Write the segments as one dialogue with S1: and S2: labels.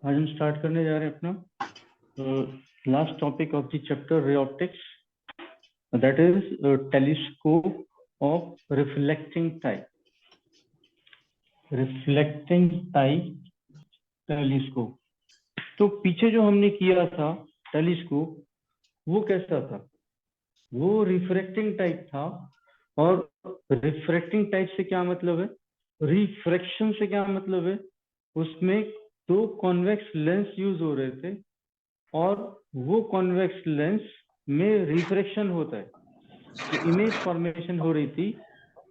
S1: आज हम स्टार्ट करने जा रहे हैं अपना last topic of the chapter ray optics, that is telescope of reflecting type telescope. तो पीछे जो हमने किया था टेलीस्कोप, वो कैसा था? वो रिफ्रैक्टिंग टाइप था। और रिफ्रैक्टिंग टाइप से क्या मतलब है, रिफ्रैक्शन से क्या मतलब है? उसमें दो कॉन्वेक्स लेंस यूज हो रहे थे और वो कॉन्वेक्स लेंस में रिफ्रैक्शन होता है। जो इमेज फॉर्मेशन हो रही थी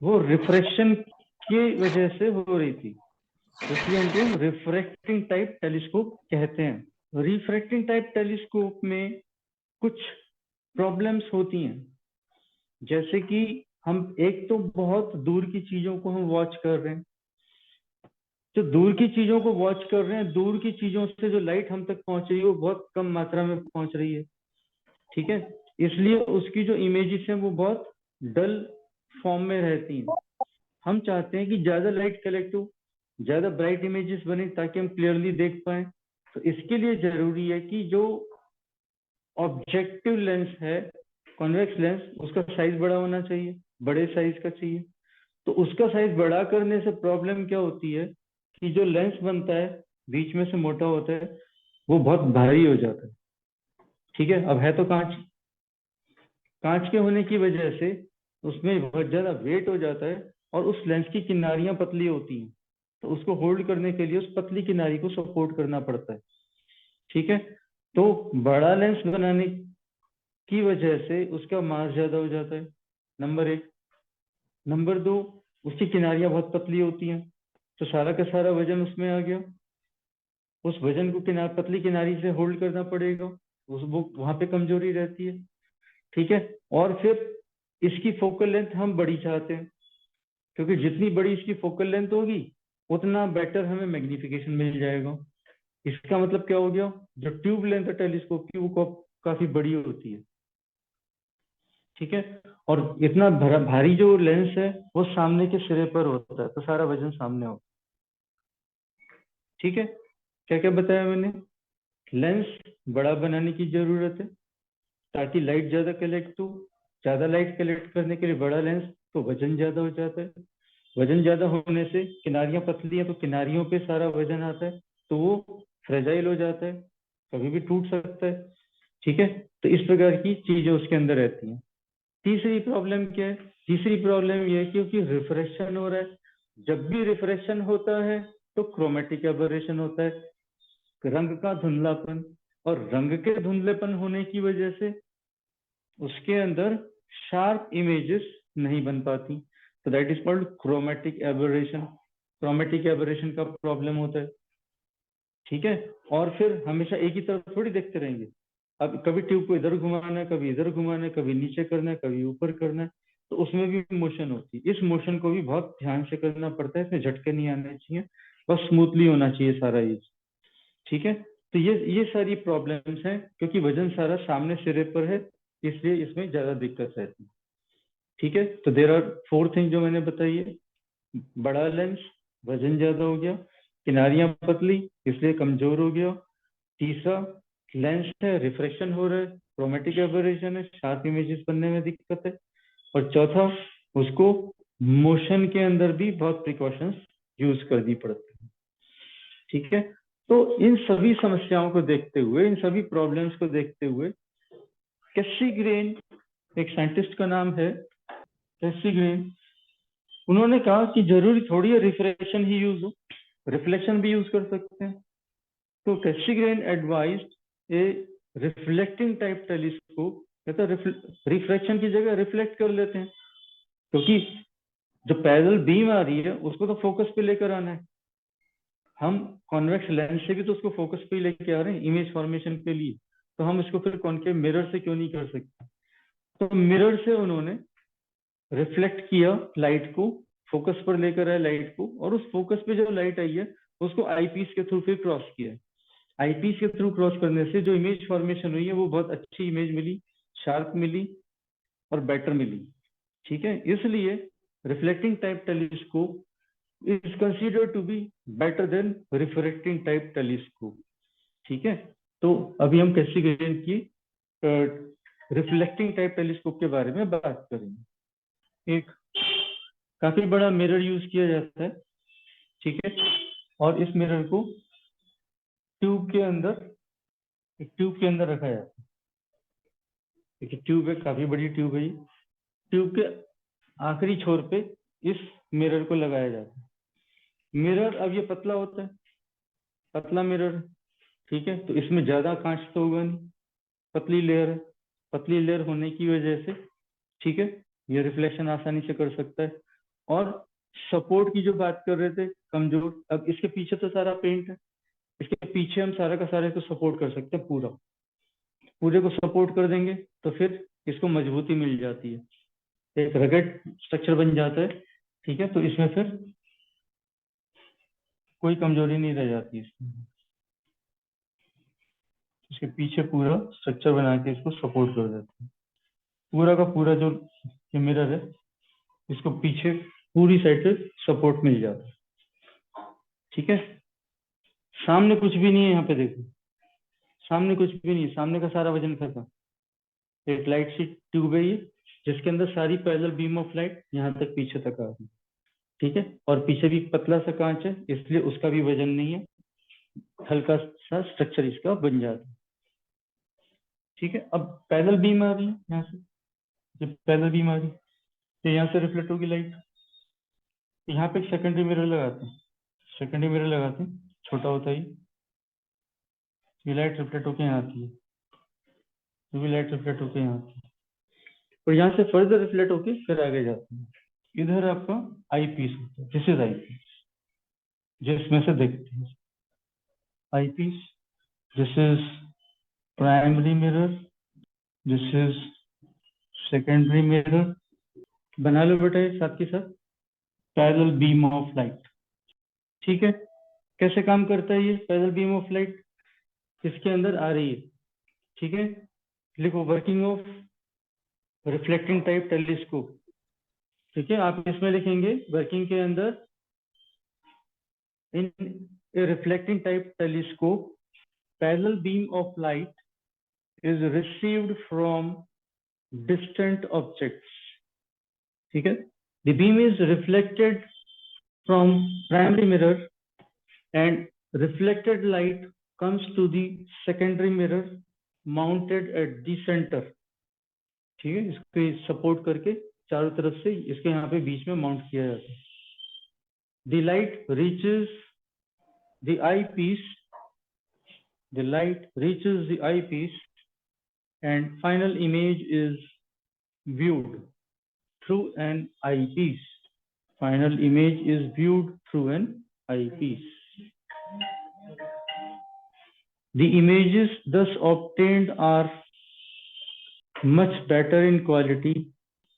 S1: वो रिफ्रैक्शन की वजह से हो रही थी, इसलिए उनको रिफ्रैक्टिंग टाइप टेलीस्कोप कहते हैं। रिफ्रैक्टिंग टाइप टेलीस्कोप में कुछ प्रॉब्लम्स होती हैं, जैसे कि हम एक तो बहुत दूर की चीजों को हम वॉच कर रहे हैं। जो दूर की चीजों को वॉच कर रहे हैं, दूर की चीजों से जो लाइट हम तक पहुंच रही है वो बहुत कम मात्रा में पहुंच रही है, ठीक है। इसलिए उसकी जो इमेजेस हैं वो बहुत डल फॉर्म में रहती हैं। हम चाहते हैं कि ज्यादा लाइट कलेक्ट हो, ज्यादा ब्राइट इमेजेस बने ताकि हम क्लियरली देख पाए। तो इसके लिए जरूरी है कि जो ऑब्जेक्टिव लेंस है, कॉन्वेक्स लेंस, उसका साइज बड़ा होना चाहिए, बड़े साइज का चाहिए। तो उसका साइज बड़ा करने से प्रॉब्लम क्या होती है कि जो लेंस बनता है बीच में से मोटा होता है, वो बहुत भारी हो जाता है, ठीक है। अब है तो कांच, कांच के होने की वजह से उसमें बहुत ज्यादा वेट हो जाता है और उस लेंस की किनारियां पतली होती हैं, तो उसको होल्ड करने के लिए उस पतली किनारी को सपोर्ट करना पड़ता है, ठीक है। तो बड़ा लेंस बनाने की वजह से उसका मास ज्यादा हो जाता है, नंबर एक। नंबर दो, उसकी किनारियां बहुत पतली होती हैं, तो सारा का सारा वजन उसमें आ गया। उस वजन को पतली किनारी से होल्ड करना पड़ेगा, उस वो वहां पे कमजोरी रहती है, ठीक है। और फिर इसकी फोकल लेंथ हम बड़ी चाहते हैं, क्योंकि जितनी बड़ी इसकी फोकल लेंथ होगी उतना बेटर हमें मैग्निफिकेशन मिल जाएगा। इसका मतलब क्या हो गया, जो ट्यूब लेंथ है टेलीस्कोप की वो काफी बड़ी होती है, ठीक है। और इतना भारी जो लेंस है वो सामने के सिरे पर होता है, तो सारा वजन सामने होगा, ठीक है। क्या क्या बताया मैंने? लेंस बड़ा बनाने की जरूरत है ताकि लाइट ज्यादा कलेक्ट हो। ज्यादा लाइट कलेक्ट करने के लिए बड़ा लेंस, तो वजन ज्यादा हो जाता है। वजन ज्यादा होने से किनारियां पतली है, तो किनारियों पे सारा वजन आता है, तो वो फ्रेजाइल हो जाता है, कभी भी टूट सकता है, ठीक है। तो इस प्रकार की चीजें उसके अंदर रहती हैं। तीसरी प्रॉब्लम क्या है? तीसरी प्रॉब्लम यह है क्योंकि रिफ्रेक्शन हो रहा है। जब भी रिफ्रेक्शन होता है तो क्रोमेटिक एबरेशन होता है, रंग का धुंधलापन। और रंग के धुंधलेपन होने की वजह से उसके अंदर शार्प इमेजेस नहीं बन पाती, तो that is called chromatic aberration. Chromatic aberration का प्रॉब्लम होता है, ठीक है। और फिर हमेशा एक ही तरफ थोड़ी देखते रहेंगे। अब कभी ट्यूब को इधर घुमाना है, कभी इधर घुमाना है, कभी नीचे करना है, कभी ऊपर करना है, तो उसमें भी मोशन होती है। इस मोशन को भी बहुत ध्यान से करना पड़ता है, इसमें झटके नहीं आने चाहिए, बस स्मूथली होना चाहिए सारा ये, ठीक है। तो ये सारी प्रॉब्लम्स हैं, क्योंकि वजन सारा सामने सिरे पर है, इसलिए इसमें ज्यादा दिक्कत रहती है, ठीक है। तो देर आर फोर थिंग जो मैंने बताई है। बड़ा लेंस, वजन ज्यादा हो गया, किनारियां पतली इसलिए कमजोर हो गया। तीसरा, लेंस है, रिफ्रेक्शन हो रहा है, क्रोमेटिक एबरेशन है, शार्प इमेजेस बनने में दिक्कत है। और चौथा, उसको मोशन के अंदर भी बहुत प्रिकॉशंस यूज करनी पड़ती है, ठीक है। तो इन सभी समस्याओं को देखते हुए, इन सभी प्रॉब्लम्स को देखते हुए, कैसिग्रेन, एक साइंटिस्ट का नाम है कैसिग्रेन, उन्होंने कहा कि जरूरी थोड़ी है रिफ्लेक्शन ही यूज हो, रिफ्लेक्शन भी यूज कर सकते हैं। तो कैसिग्रेन एडवाइज्ड ए रिफ्लेक्टिंग टाइप टेलीस्कोप, कहता रिफ्लेक्शन की जगह रिफ्लेक्ट कर लेते हैं, क्योंकि जो पैरेलल बीम आ रही है उसको तो फोकस पे लेकर आना है। हम कॉन्वेक्स लेंस से भी तो उसको फोकस पे लेके आ रहे हैं इमेज फॉर्मेशन के लिए, तो हम इसको फिर कॉनकेव मिरर से क्यों नहीं कर सकते? तो मिरर से उन्होंने रिफ्लेक्ट किया लाइट को, फोकस पर लेकर आए लाइट को, और उस फोकस पे जो लाइट आई है उसको आईपीस के थ्रू फिर क्रॉस किया। आईपीस के थ्रू क्रॉस करने से जो इमेज फॉर्मेशन हुई है वो बहुत अच्छी इमेज मिली, शार्प मिली और बेटर मिली, ठीक है। इसलिए reflecting type telescope is considered to be better than refracting type telescope. ठीक है, तो अभी हम कैसिग्रेन की रिफ्लेक्टिंग टाइप टेलीस्कोप के बारे में बात करेंगे। एक काफी बड़ा मिरर यूज किया जाता है, ठीक है, और इस मिरर को ट्यूब के अंदर, एक ट्यूब के अंदर रखा जाता है। देखिए ट्यूब है, काफी बड़ी ट्यूब है ये। ट्यूब के आखिरी छोर पे इस मिरर को लगाया जाता है। मिरर अब ये पतला होता है, पतला मिरर, ठीक है, तो इसमें ज्यादा कांच तो होगा नहीं, पतली लेयर है, पतली लेयर होने की वजह से, ठीक है, ये रिफ्लेक्शन आसानी से कर सकता है। और सपोर्ट की जो बात कर रहे थे, कमजोर, अब इसके पीछे तो सारा पेंट है, इसके पीछे हम सारा का सारा इसको सपोर्ट कर सकते हैं, पूरा पूरे को सपोर्ट कर देंगे तो फिर इसको मजबूती मिल जाती है, एक रगड़ स्ट्रक्चर बन जाता है, ठीक है, तो इसमें फिर कोई कमजोरी नहीं रह जाती इसमें। इसके पीछे पूरा स्ट्रक्चर बना के इसको सपोर्ट कर देते हैं, पूरा का पूरा जो ये मिरर है इसको पीछे पूरी साइड से सपोर्ट मिल जाता है, ठीक है। सामने कुछ भी नहीं है, यहाँ पे देखो, सामने कुछ भी नहीं है, सामने का सारा वजन खत्म। एक लाइट सी ट्यूब है ये, जिसके अंदर सारी पैरेलल बीम ऑफ लाइट यहाँ तक पीछे तक आ रही है, ठीक है, और पीछे भी पतला सा कांच है, इसलिए उसका भी वजन नहीं है, हल्का सा स्ट्रक्चर इसका बन जाता है, ठीक है। अब पैरेलल बीम आ रही है यहाँ से, जब पैरेलल बीम आ रही है तो यहाँ से रिफ्लेक्ट होगी लाइट, यहाँ पे एक सेकेंडरी मिरर लगाते हैं, सेकेंडरी मिरर लगाते हैं, छोटा होता है ये लाइट रिफ्लेक्ट होकर यहाँ आती है, ये भी लाइट रिफ्लेक्ट होकर यहाँ आती है, और यहाँ से फर्दर रिफ्लेक्ट होके फिर आगे जाती है। इधर आपका आई पीस होता है, दिस इज आई पीस, जिसमें से देखते हैं eye piece, this is primary mirror, this is secondary mirror, बना लो बेटा ये साथ के साथ पैरेलल बीम ऑफ लाइट, ठीक है। कैसे काम करता है ये पैरेलल बीम ऑफ लाइट, इसके अंदर आ रही है, ठीक है, लिखो working of reflecting type telescope, ठीक है, आप इसमें लिखेंगे वर्किंग के अंदर, in a reflecting type telescope parallel beam of light is received from distant objects, ठीक है, the beam is reflected from primary mirror and reflected light comes to the secondary mirror mounted at the center, ठीक है, इसके support करके चारों तरफ से इसके यहाँ पे बीच में माउंट किया जाता है। the light reaches the eyepiece, the light reaches the eyepiece and final image is viewed through an eyepiece. Final image is viewed through an eyepiece. The images thus obtained are much better in quality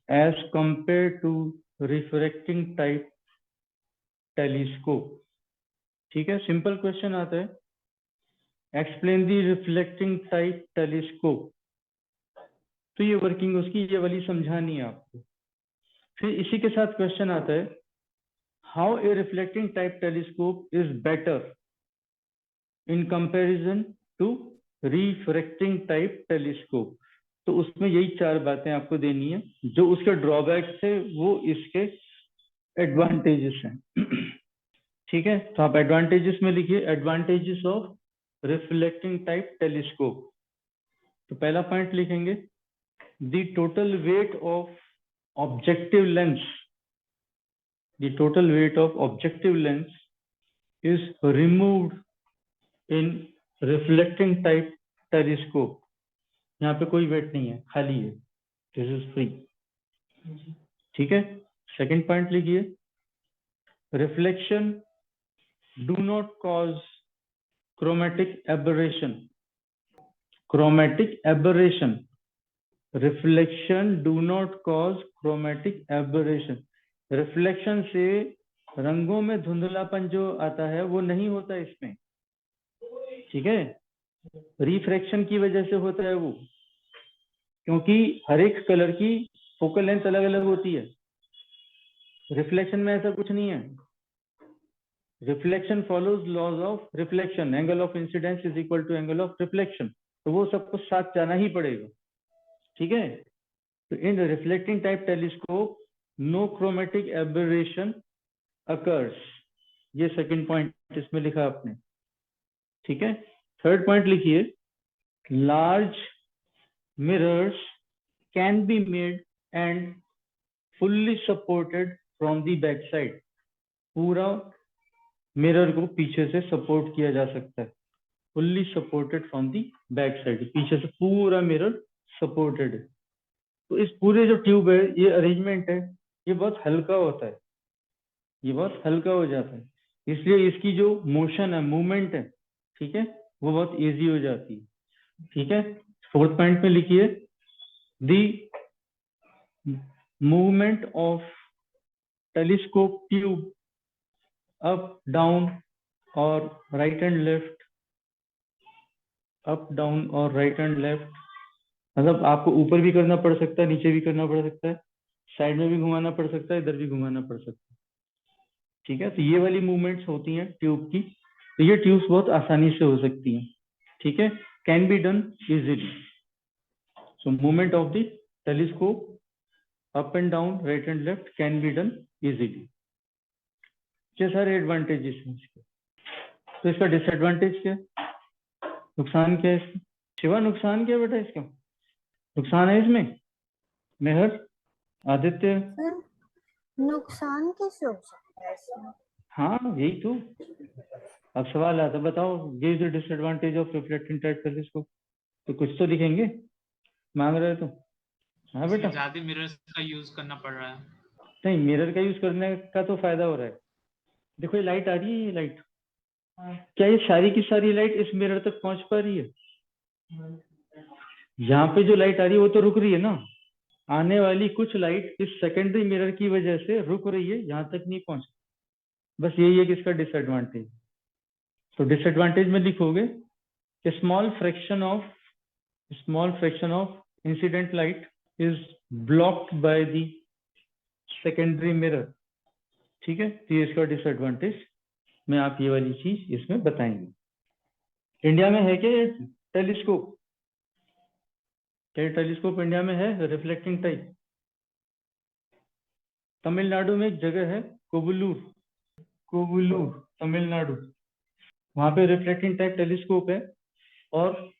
S1: as compared to refracting type telescope. ठीक है, simple question आता है, explain the reflecting type telescope, तो ये working उसकी ये वाली समझानी है आपको। फिर इसी के साथ क्वेश्चन आता है, how a reflecting type telescope is better in comparison to refracting type telescope, तो उसमें यही चार बातें आपको देनी है, जो उसके ड्रॉबैक्स है वो इसके एडवांटेजेस हैं, ठीक है, तो आप एडवांटेजेस में लिखिए advantages of reflecting type telescope. तो पहला पॉइंट लिखेंगे, the total weight of objective lens, the total weight of objective lens is removed in reflecting type telescope, यहाँ पे कोई वेट नहीं है, खाली है, दिस इज फ्री, ठीक है। सेकंड पॉइंट लिखिए, reflection do not cause chromatic aberration, chromatic aberration, reflection do not cause chromatic aberration, reflection से रंगों में धुंधलापन जो आता है वो नहीं होता इसमें, ठीक है, रिफ्रैक्शन की वजह से होता है वो, क्योंकि हर एक कलर की फोकल लेंथ अलग अलग होती है, रिफ्लेक्शन में ऐसा कुछ नहीं है, reflection follows laws of reflection, angle of incidence is equal to angle of reflection, तो वो सबको साथ जाना ही पड़ेगा, ठीक है। तो in reflecting type telescope no chromatic aberration occurs, ये सेकंड पॉइंट इसमें लिखा आपने, ठीक है। थर्ड पॉइंट लिखिए, large mirrors can be made and fully supported from the back side, पूरा मिरर को पीछे से सपोर्ट किया जा सकता है, fully supported from the back side, पीछे से पूरा मिरर सपोर्टेड है। तो इस पूरे जो ट्यूब है, ये अरेंजमेंट है, ये बहुत हल्का होता है, ये बहुत हल्का हो जाता है, इसलिए इसकी जो मोशन है, मूवमेंट है, ठीक है, वो बहुत इजी हो जाती है, ठीक है। फोर्थ पॉइंट में लिखिए, the movement of telescope tube up down और right and left, up down और राइट एंड लेफ्ट, मतलब आपको ऊपर भी करना पड़ सकता है, नीचे भी करना पड़ सकता है, साइड में भी घुमाना पड़ सकता है, इधर भी घुमाना पड़ सकता है, ठीक है। तो ये वाली मूवमेंट्स होती हैं ट्यूब की, तो ये ट्यूब्स बहुत आसानी से हो सकती हैं, ठीक है, can be done easily. So movement of the telescope up and down, right and left can be done easily. ये सारे एडवांटेजेस हैं इसके। तो इसका डिसएडवांटेज क्या है, नुकसान क्या है इसका? शिवा, नुकसान क्या है बेटा इसका? नुकसान है इसमें? मेहर, आदित्य?
S2: सर नुकसान कैसे हो सकता है इसमें?
S1: हाँ यही तो अब सवाल आता, बताओ give the disadvantage of reflecting type telescope, तो कुछ तो लिखेंगे, मांग रहे हो तो। हाँ बेटा,
S3: ज्यादा मिरर्स का यूज करना पड़ रहा है।
S1: नहीं, मिरर का यूज करने का तो फायदा हो रहा है। देखो ये लाइट आ रही है, ये लाइट, क्या ये सारी की सारी लाइट इस मिरर तक पहुंच पा रही है? यहाँ पे जो लाइट आ रही है वो तो रुक रही है ना, आने वाली कुछ लाइट इस सेकेंडरी मिरर की वजह से रुक रही है, यहाँ तक नहीं पहुंच, बस यही है कि इसका डिसएडवांटेज। तो डिसएडवांटेज में लिखोगे small fraction of incident light is blocked by the secondary mirror, ठीक है। तो ये इसका डिसएडवांटेज में आप ये वाली चीज इसमें बताएंगे। इंडिया में है क्या ये टेलीस्कोप? क्या टेलीस्कोप इंडिया में है रिफ्लेक्टिंग टाइप? तमिलनाडु में एक जगह है कोवलूर, तमिलनाडु, वहां पे रिफ्लेक्टिंग टाइप टेलीस्कोप है, और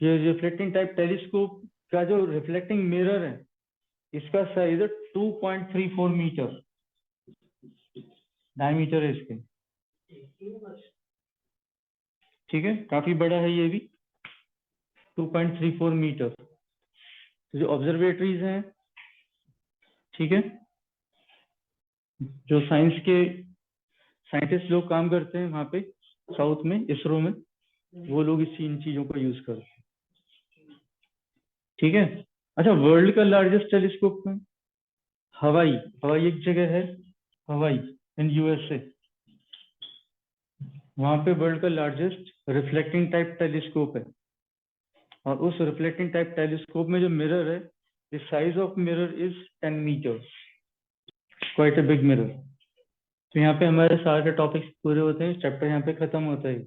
S1: ये रिफ्लेक्टिंग टाइप टेलीस्कोप का जो रिफ्लेक्टिंग मिरर है, इसका साइज है 2.34 मीटर डायमीटर है इसके, ठीक है, काफी बड़ा है ये भी, 2.34 मीटर। तो जो ऑब्जर्वेटरीज हैं, ठीक है, जो साइंस के साइंटिस्ट लोग काम करते हैं वहां पे साउथ में, इसरो में, वो लोग इन चीजों को यूज करते हैं, ठीक है। अच्छा, वर्ल्ड का लार्जेस्ट टेलीस्कोप में हवाई एक जगह है, हवाई इन यूएसए, वहां पे वर्ल्ड का लार्जेस्ट रिफ्लेक्टिंग टाइप टेलीस्कोप है, और उस रिफ्लेक्टिंग टाइप टेलीस्कोप में जो मिरर है, the size of mirror is 10 metre, quite a big mirror. तो यहाँ पे हमारे सारे टॉपिक्स पूरे होते हैं, चैप्टर यहाँ पे खत्म होता है।